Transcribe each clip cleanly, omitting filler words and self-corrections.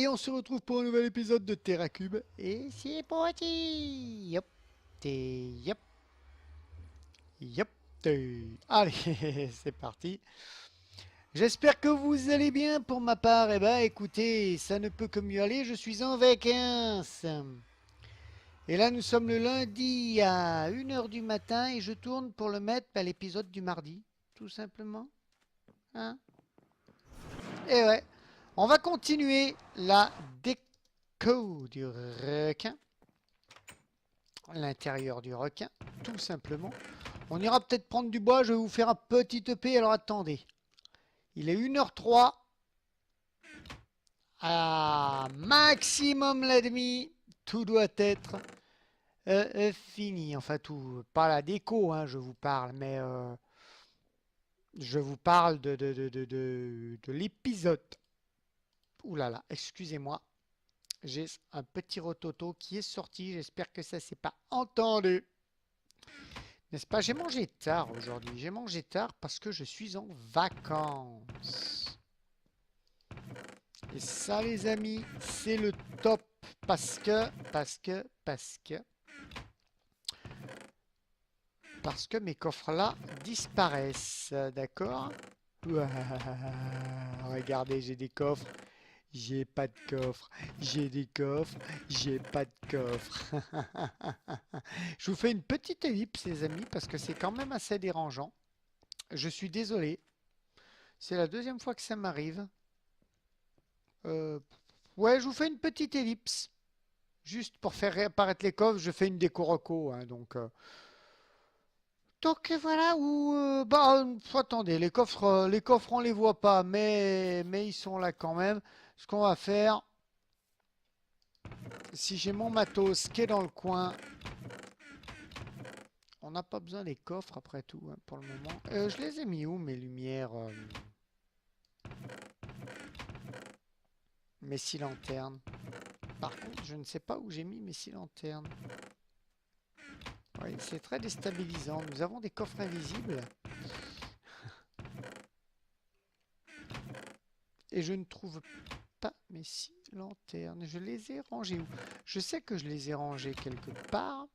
Allez, on se retrouve pour un nouvel épisode de TerraCube. Et c'est parti. Yop, yop, yop. Allez, c'est parti. J'espère que vous allez bien pour ma part. Eh ben, écoutez, ça ne peut que mieux aller. Je suis en vacances. Et là, nous sommes le lundi à 1 heure du matin et je tourne pour le mettre à l'épisode du mardi. Tout simplement. Hein? Et ouais. On va continuer la déco du requin. L'intérieur du requin, tout simplement. On ira peut-être prendre du bois, je vais vous faire un petit EP, alors attendez. Il est 1h03. À maximum la demi, tout doit être fini. Enfin tout, pas la déco, hein, je vous parle, mais je vous parle de l'épisode. Ouh là là, excusez-moi. J'ai un petit rototo qui est sorti, j'espère que ça s'est pas entendu. N'est-ce pas? J'ai mangé tard aujourd'hui. J'ai mangé tard parce que je suis en vacances. Et ça, les amis, c'est le top. Parce que mes coffres-là disparaissent. D'accord? Ouah, regardez, j'ai des coffres. J'ai pas de coffre. J'ai des coffres. J'ai pas de coffre. Je vous fais une petite ellipse, les amis, parce que c'est quand même assez dérangeant. Je suis désolé. C'est la deuxième fois que ça m'arrive. Euh, ouais, je vous fais une petite ellipse. Juste pour faire réapparaître les coffres, je fais une déco reco. Hein, donc voilà, bah, attendez, les coffres on les voit pas, mais ils sont là quand même. Ce qu'on va faire, si j'ai mon matos qui est dans le coin, on n'a pas besoin des coffres après tout, hein, pour le moment. Je les ai mis où mes lumières, mes six lanternes? Par contre, je ne sais pas où j'ai mis mes six lanternes. Oui, c'est très déstabilisant. Nous avons des coffres invisibles. Et je ne trouve pas mes six lanternes. Je les ai rangées où? Je sais que je les ai rangées quelque part.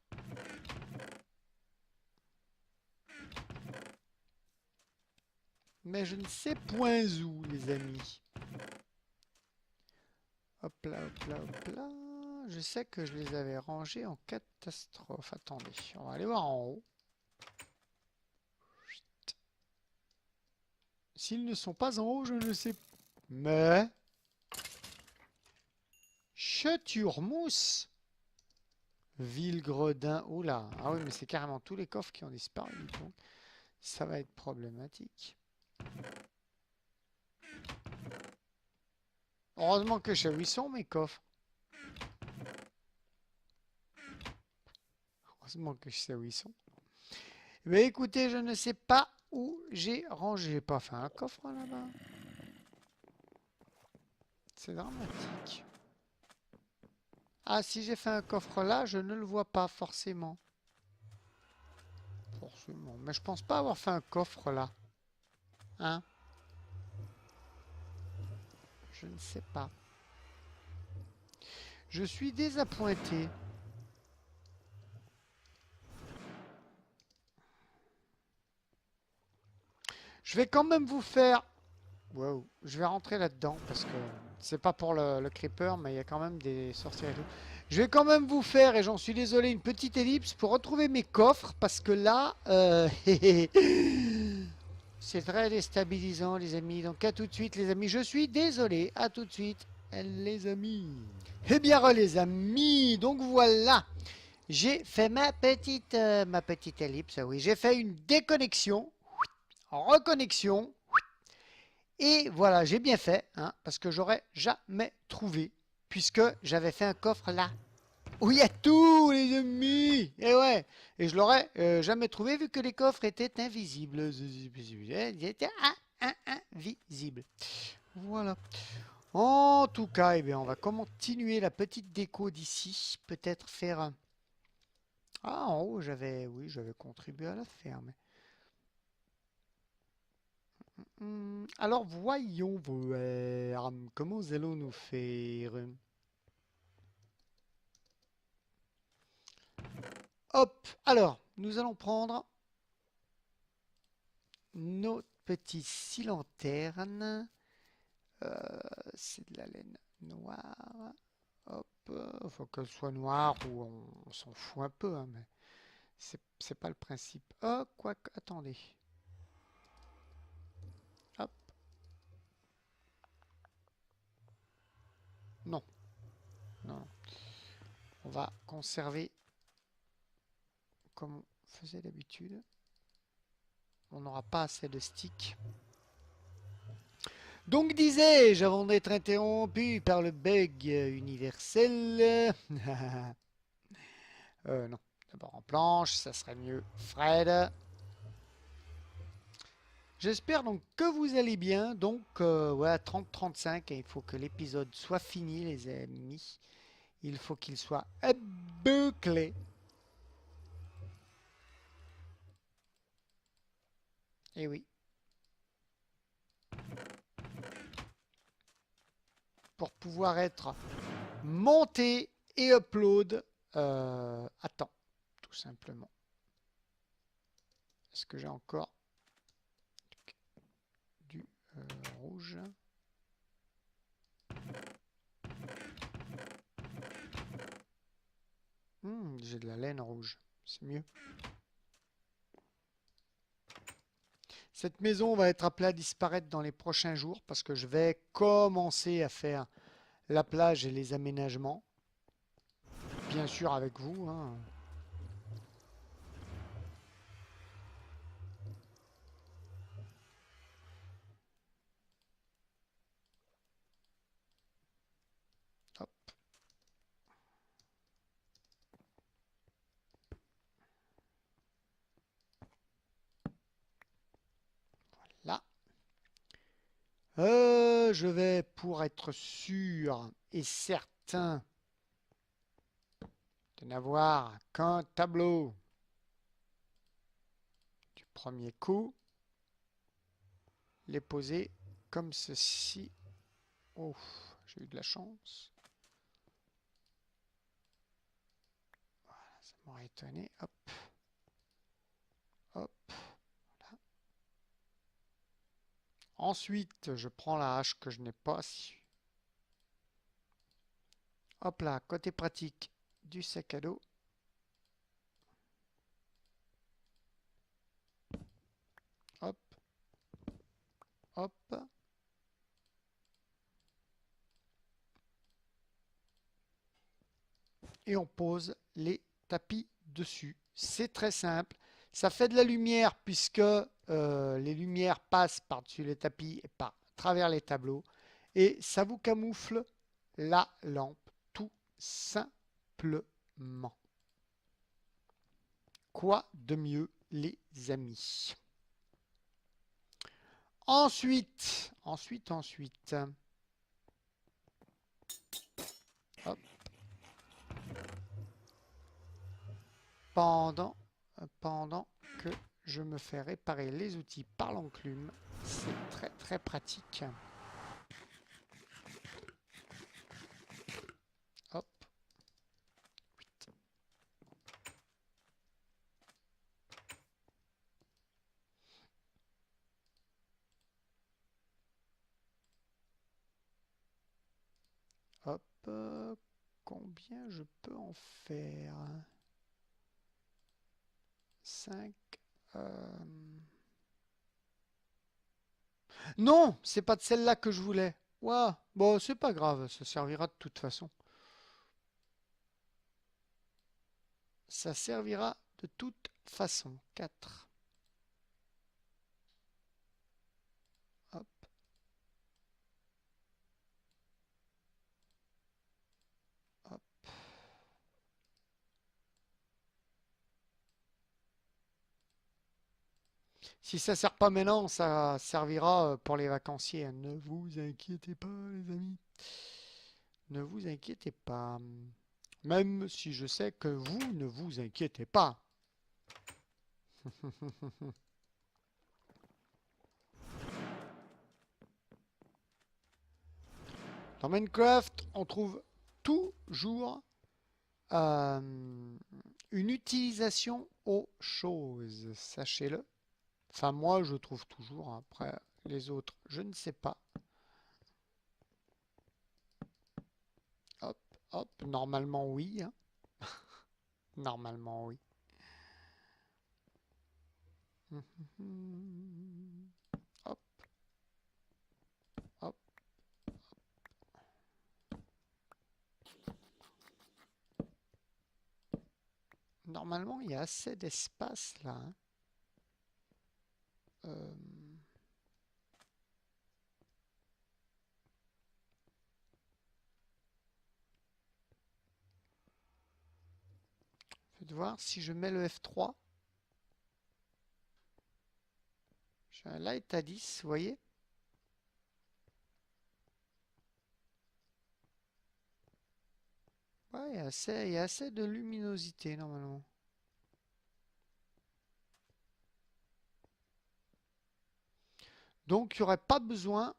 Mais je ne sais point où, les amis. Hop là, hop là, hop là. Je sais que je les avais rangées en catastrophe. Attendez, on va aller voir en haut. S'ils ne sont pas en haut, je ne sais pas. Mais... Cheturmousse Villegredin. Oula. Ah oui, mais c'est carrément tous les coffres qui ont disparu. Donc, ça va être problématique. Heureusement que je sais où ils sont, mes coffres. Heureusement que je sais où ils sont. Mais écoutez, je ne sais pas où j'ai rangé. J'ai pas fait un coffre là-bas. C'est dramatique. Ah, si j'ai fait un coffre là, je ne le vois pas forcément. Forcément. Mais je pense pas avoir fait un coffre là. Hein? Je ne sais pas. Je suis désappointé. Je vais quand même vous faire... Wow. Je vais rentrer là-dedans parce que c'est pas pour le creeper, mais il y a quand même des sorcières et tout. Je vais quand même vous faire, et j'en suis désolé, une petite ellipse pour retrouver mes coffres parce que là, c'est très déstabilisant, les amis. Donc à tout de suite, les amis. Je suis désolé. À tout de suite, les amis. Eh bien, les amis. Donc voilà. J'ai fait ma petite ellipse. Oui, j'ai fait une déconnexion, reconnexion. Et voilà, j'ai bien fait, hein, parce que j'aurais jamais trouvé, puisque j'avais fait un coffre là, où il y a tout, les amis. Et ouais, et je l'aurais jamais trouvé vu que les coffres étaient invisibles. Ils étaient invisibles. Voilà. En tout cas, eh bien, on va continuer la petite déco d'ici. Peut-être faire un... Ah, en haut, oui, j'avais contribué à la faire. Alors voyons voir comment allons-nous faire. Hop, alors nous allons prendre nos petits scies lanternes. C'est de la laine noire. Hop, faut qu'elle soit noire ou on s'en fout un peu, hein, mais c'est pas le principe. Oh, quoique, attendez. Hop, non, non. On va conserver comme on faisait d'habitude. On n'aura pas assez de sticks. Donc disais-je, avant d'être interrompu par le bug universel. Non, d'abord en planche, ça serait mieux. Fred. J'espère donc que vous allez bien. Donc, voilà, 30-35. Il faut que l'épisode soit fini, les amis. Il faut qu'il soit bouclé. Et oui. Pour pouvoir être monté et upload à temps, tout simplement. Est-ce que j'ai encore du rouge? J'ai de la laine rouge, c'est mieux. Cette maison va être appelée à disparaître dans les prochains jours parce que je vais commencer à faire la plage et les aménagements. Bien sûr avec vous, hein. Hop. Voilà. Je vais, pour être sûr et certain de n'avoir qu'un tableau du premier coup, les poser comme ceci. Oh, j'ai eu de la chance. Voilà, ça m'aurait étonné. Hop. Hop. Voilà. Ensuite, je prends la hache que je n'ai pas. Hop là, côté pratique du sac à dos. Hop. Hop. Et on pose les tapis dessus. C'est très simple. Ça fait de la lumière puisque les lumières passent par-dessus les tapis et par travers les tableaux. Et ça vous camoufle la lampe tout simplement. Quoi de mieux, les amis? Ensuite. Hop. Pendant que je me fais réparer les outils par l'enclume, c'est très très pratique. Hop. Hop. Combien je peux en faire? 5. Non, c'est pas de celle-là que je voulais. Ouah, bon, c'est pas grave, ça servira de toute façon. Ça servira de toute façon. 4. Hop. Hop. Si ça sert pas maintenant, ça servira pour les vacanciers. Ne vous inquiétez pas, les amis. Ne vous inquiétez pas. Même si je sais que vous ne vous inquiétez pas. Dans Minecraft, on trouve toujours une utilisation aux choses, sachez-le. Enfin, moi, je trouve toujours. Après, les autres, je ne sais pas. Hop, hop. Normalement, oui. Hein. Normalement, oui. Hop, hop. Normalement, il y a assez d'espace là. Hein. Euh, Faites voir si je mets le F3. J'ai un light à 10, vous voyez? Ouais, il y a assez de luminosité normalement. Donc, il n'y aurait pas besoin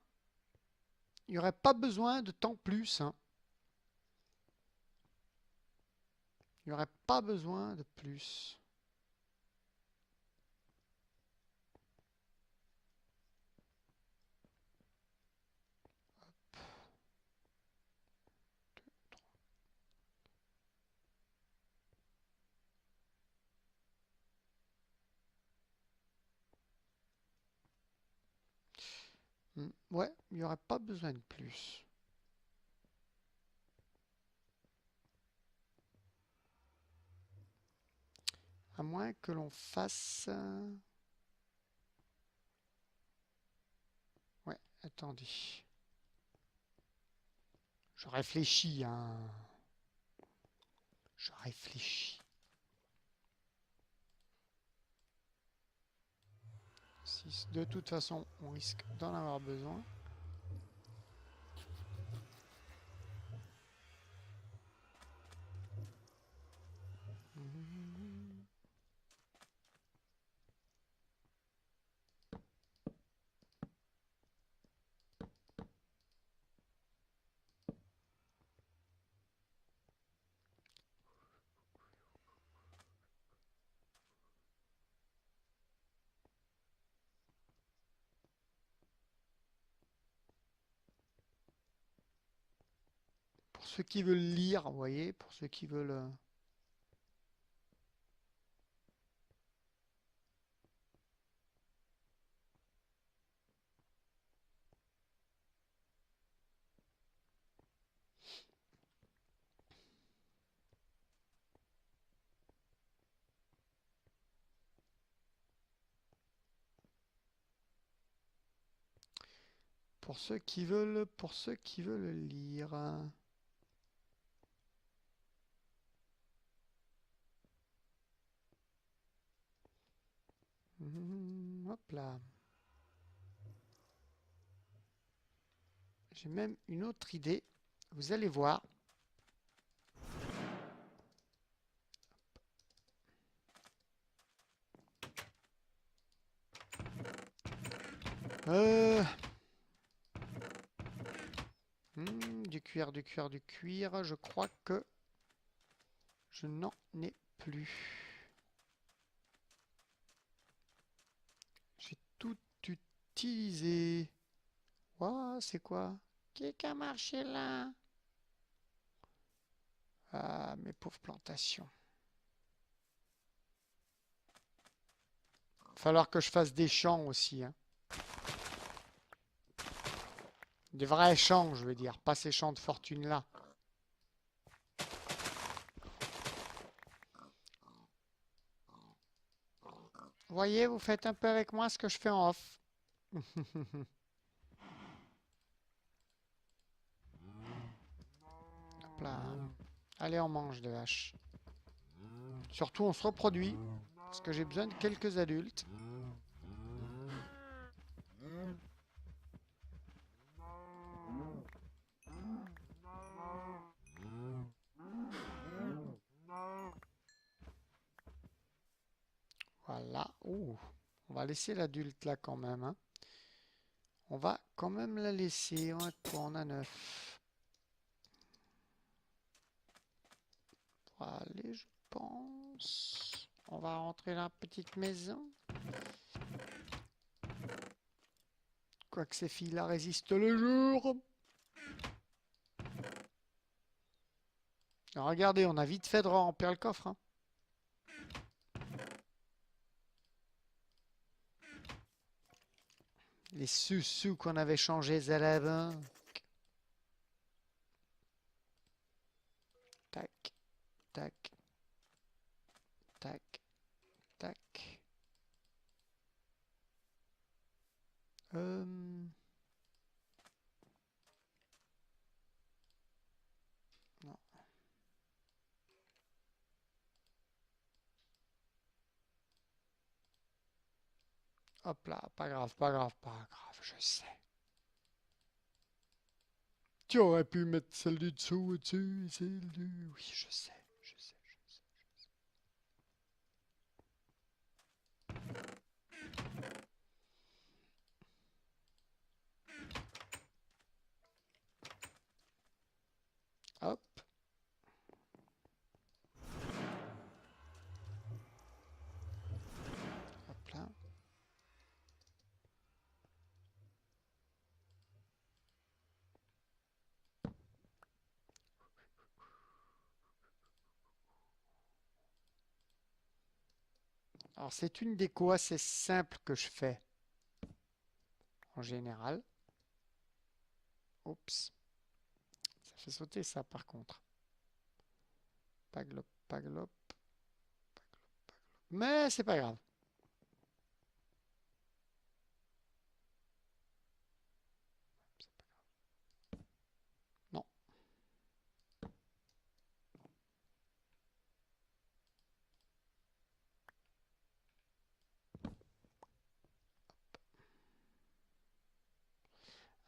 de temps plus. Hein. Il n'y aurait pas besoin de plus. Ouais, il n'y aurait pas besoin de plus. À moins que l'on fasse... Ouais, attendez. Je réfléchis, hein. Je réfléchis. Si de toute façon, on risque d'en avoir besoin. Pour ceux qui veulent lire, vous voyez, pour ceux qui veulent... pour ceux qui veulent lire. Hop là. J'ai même une autre idée. Vous allez voir. Du cuir, du cuir, du cuir. Je crois que je n'en ai plus. J'ai tout utilisé. Ouah, c'est quoi? Qui a marché là? Ah, mes pauvres plantations. Il va falloir que je fasse des champs aussi. Hein. Des vrais champs, je veux dire. Pas ces champs de fortune là. Vous voyez, vous faites un peu avec moi ce que je fais en off. Hop là. Allez, on mange de vaches. Surtout, on se reproduit. Parce que j'ai besoin de quelques adultes. Voilà. Ouh. On va laisser l'adulte là quand même. Hein. On va quand même la laisser. On a quoi? On a 9. devra aller, je pense. On va rentrer dans la petite maison. Quoique ces filles-là résistent le jour. Alors, regardez, on a vite fait de remplir le coffre. Hein. Les sous-sous qu'on avait changés à la banque. Tac, tac, tac, tac. Non. Hop là, pas grave, pas grave, pas grave, je sais. Tu aurais pu mettre celle du dessous au-dessus et celle du... Oui, je sais, je sais, je sais. Hop. Hop là. Alors, c'est une déco assez simple que je fais. En général. Oups. Ça fait sauter ça, par contre. Paglop, paglop. Mais c'est pas grave. Non.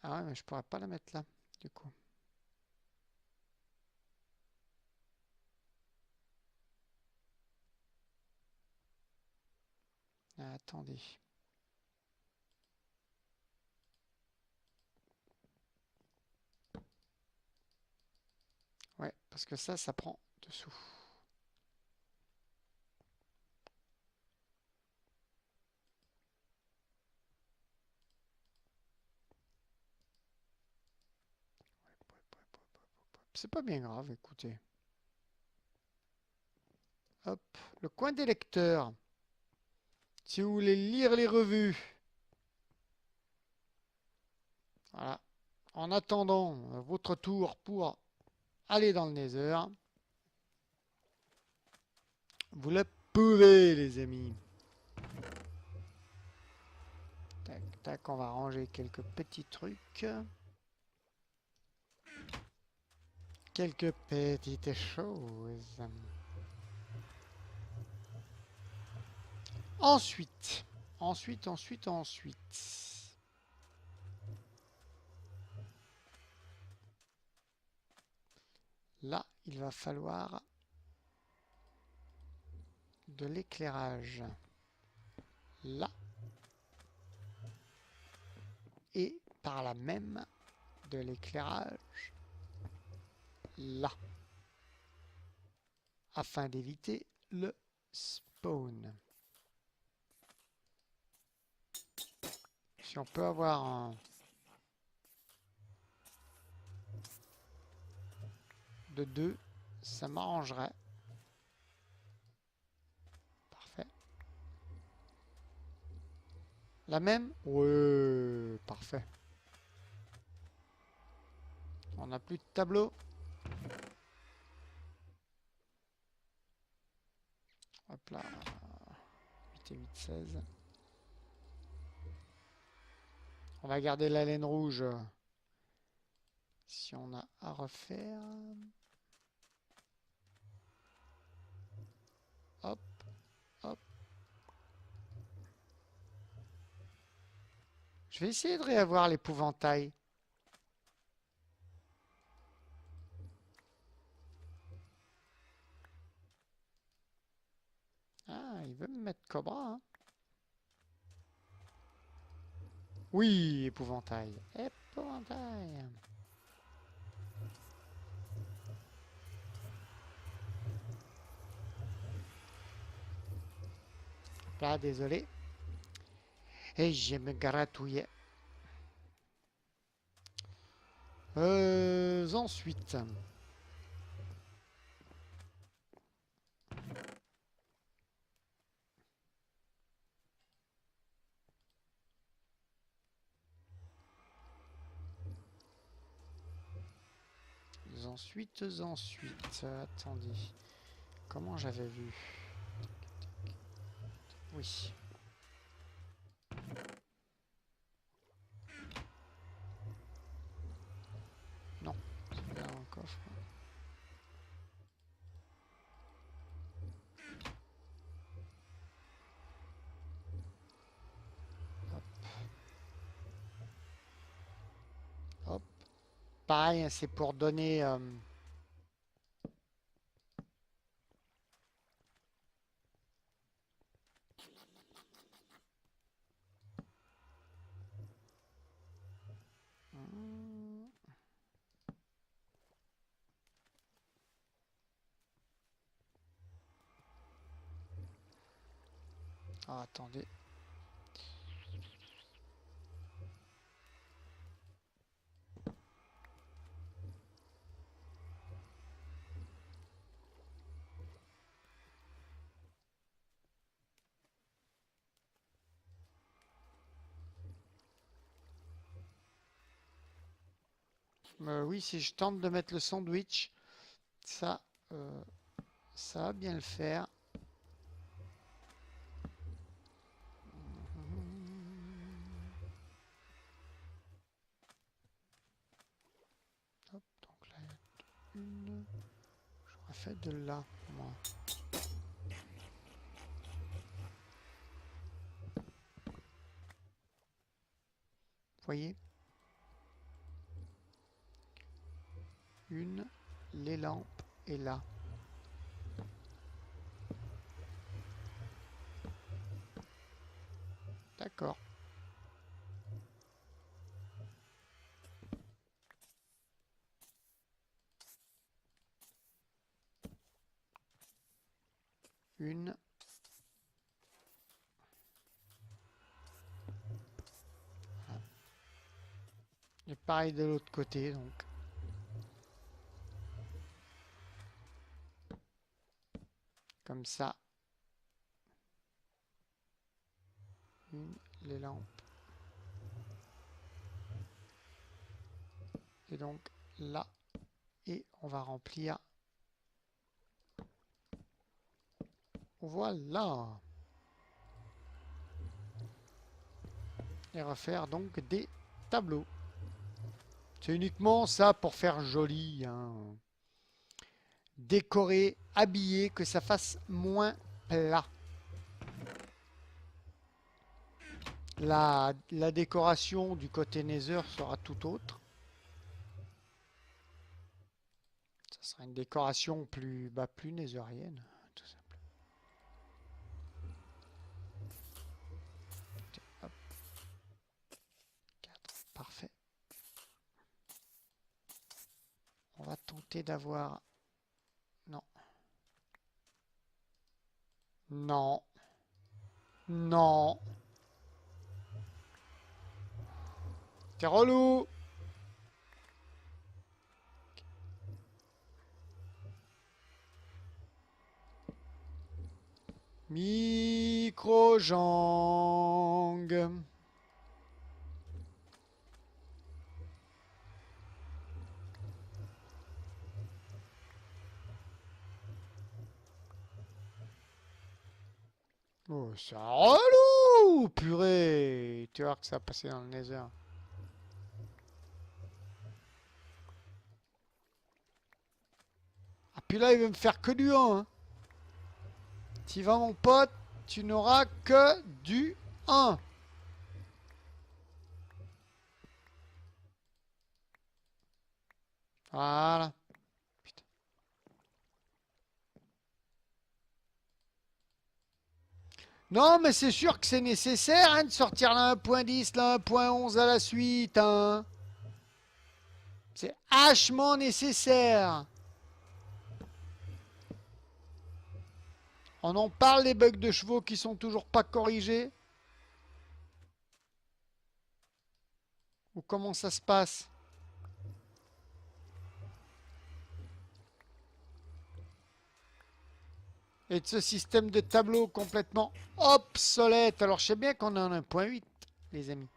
Ah ouais, mais je pourrais pas la mettre là, du coup. Ah, attendez. Ouais, parce que ça prend dessous. C'est pas bien grave, écoutez. Hop, le coin des lecteurs. Si vous voulez lire les revues. Voilà. En attendant votre tour pour aller dans le Nether. Vous le pouvez, les amis. Tac, tac, on va ranger quelques petits trucs. Quelques petites choses. Ensuite. Là, il va falloir de l'éclairage. Là. Et par là même, de l'éclairage. Là. Afin d'éviter le spawn. Si on peut avoir un... de 2, ça m'arrangerait. Parfait. La même? Ouais, parfait. On n'a plus de tableau. Hop là. 8 et 8, 16. On va garder la laine rouge. Si on a à refaire. Hop, hop. Je vais essayer de réavoir l'épouvantail. Ah, il veut me mettre Cobra. Hein. Oui, épouvantail. Épouvantail. là, désolé. Et je me gratouillais. Ensuite. Ensuite. Attendez. Comment j'avais vu? Oui. Non. C'est là un coffre. Hop. Pareil, c'est pour donner... Ah, attendez. Oui, si je tente de mettre le sandwich, ça, ça va bien le faire. Hop, donc là, il y a une. J'aurais fait de là, moi. Vous voyez? Une, les lampes, et là. D'accord. Une. Voilà. Et pareil de l'autre côté, donc. Comme ça. Une, les lampes. Et donc là. Et on va remplir. Voilà. Et refaire donc des tableaux. C'est uniquement ça pour faire joli. Hein. Décorer, habiller, que ça fasse moins plat. La décoration du côté Nether sera tout autre. Ça sera une décoration plus, plus Netherienne, tout simplement. Hop. 4, parfait. On va tenter d'avoir... Non. Non. Non. T'es relou. Micro-jang. Oh, c'est relou, purée. Tu vois que ça a passé dans le Nether. Ah, puis là, il veut me faire que du 1. Hein. Tu vas, mon pote, tu n'auras que du 1. Voilà. Putain. Non, mais c'est sûr que c'est nécessaire hein, de sortir la 1.10, la 1.11 à la suite. Hein. C'est hachement nécessaire. On en parle, les bugs de chevaux qui sont toujours pas corrigés? Ou comment ça se passe? Et de ce système de tableau complètement obsolète. Alors je sais bien qu'on est en 1.8, les amis.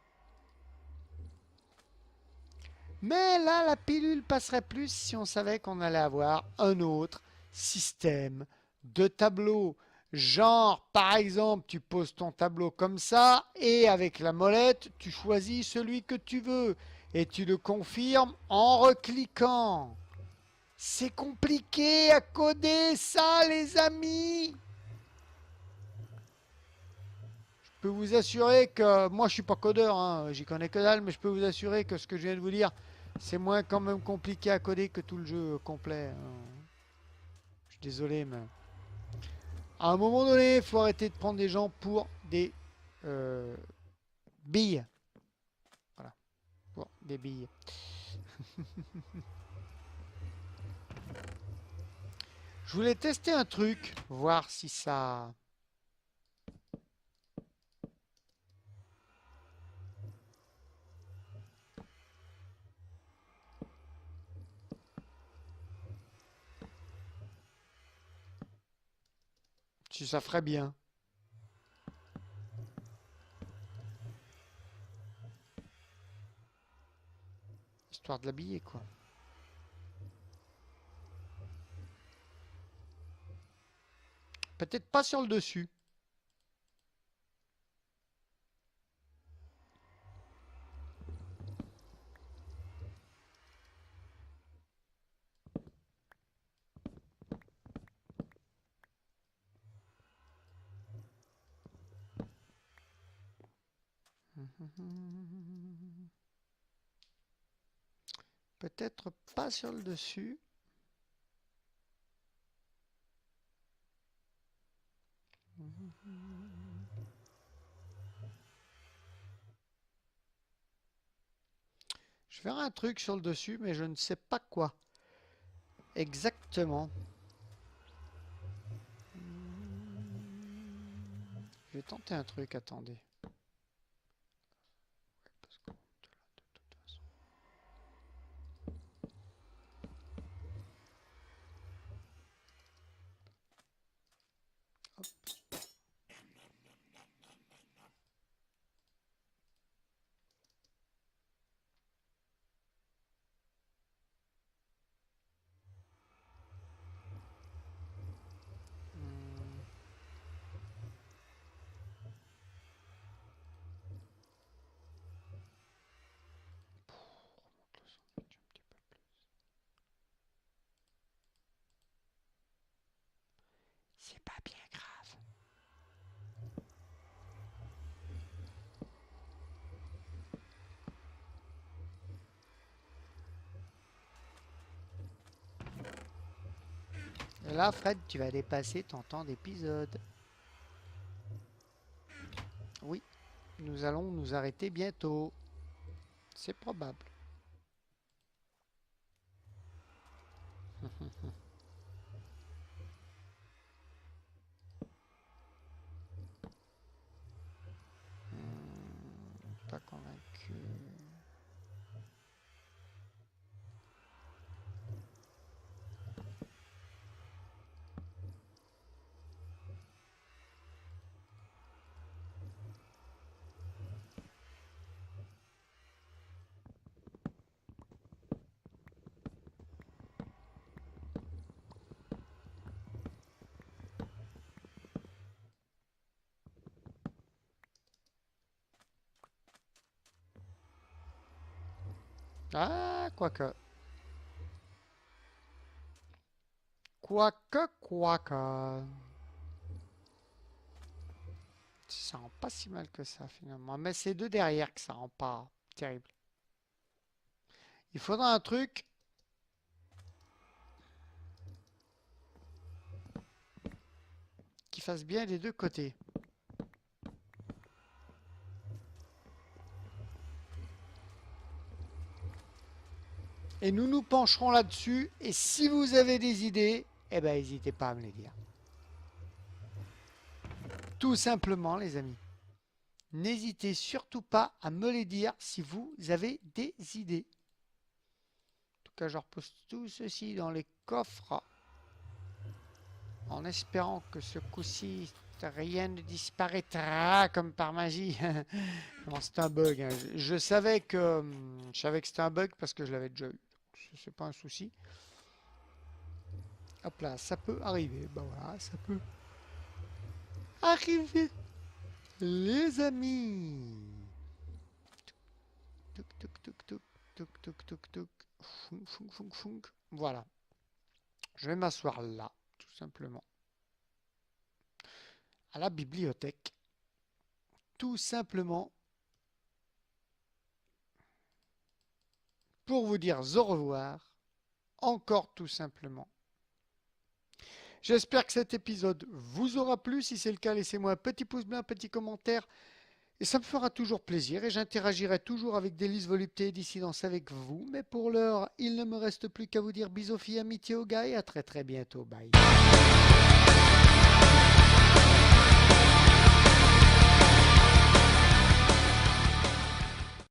Mais là, la pilule passerait plus si on savait qu'on allait avoir un autre système de tableau. Genre, par exemple, tu poses ton tableau comme ça et avec la molette, tu choisis celui que tu veux et tu le confirmes en recliquant. C'est compliqué à coder ça, les amis. Je peux vous assurer que moi je suis pas codeur, hein, j'y connais que dalle, mais je peux vous assurer que ce que je viens de vous dire, c'est moins quand même compliqué à coder que tout le jeu complet, hein. Je suis désolé, mais à un moment donné, il faut arrêter de prendre des gens pour des euh, billes. Voilà, pour des billes. Je voulais tester un truc, voir si ça... Si ça ferait bien. Histoire de l'habiller, quoi. Peut-être pas sur le dessus. Peut-être pas sur le dessus. Je verrai un truc sur le dessus, mais je ne sais pas quoi. Exactement. Je vais tenter un truc, attendez. C'est pas bien grave. Et là, Fred, tu vas dépasser ton temps d'épisode. Oui, nous allons nous arrêter bientôt. C'est probable. Pas convaincu. Ah, quoique. Quoique. Ça rend pas si mal que ça finalement. Mais c'est deux derrière que ça rend pas terrible. Il faudra un truc qui fasse bien les deux côtés. Et nous nous pencherons là-dessus. Et si vous avez des idées, eh ben n'hésitez pas à me les dire. Tout simplement, les amis. N'hésitez surtout pas à me les dire si vous avez des idées. En tout cas, je repose tout ceci dans les coffres. En espérant que ce coup-ci, rien ne disparaîtra comme par magie. Non, c'est un bug. Hein. Je savais que c'était un bug parce que je l'avais déjà eu. C'est pas un souci. Hop là, ça peut arriver. Ben voilà, ça peut arriver. Les amis. Tuk tuk tuk tuk tuk tuk tuk tuk. Funk, funk, funk, funk. Voilà. Je vais m'asseoir là, tout simplement. À la bibliothèque. Tout simplement. Pour vous dire au revoir. Encore tout simplement. J'espère que cet épisode vous aura plu. Si c'est le cas, laissez-moi un petit pouce bleu, un petit commentaire. Et ça me fera toujours plaisir. Et j'interagirai toujours avec Délices Volupté et Dissidence avec vous. Mais pour l'heure, il ne me reste plus qu'à vous dire bisous, filles, amitié aux gars. Et à très très bientôt. Bye.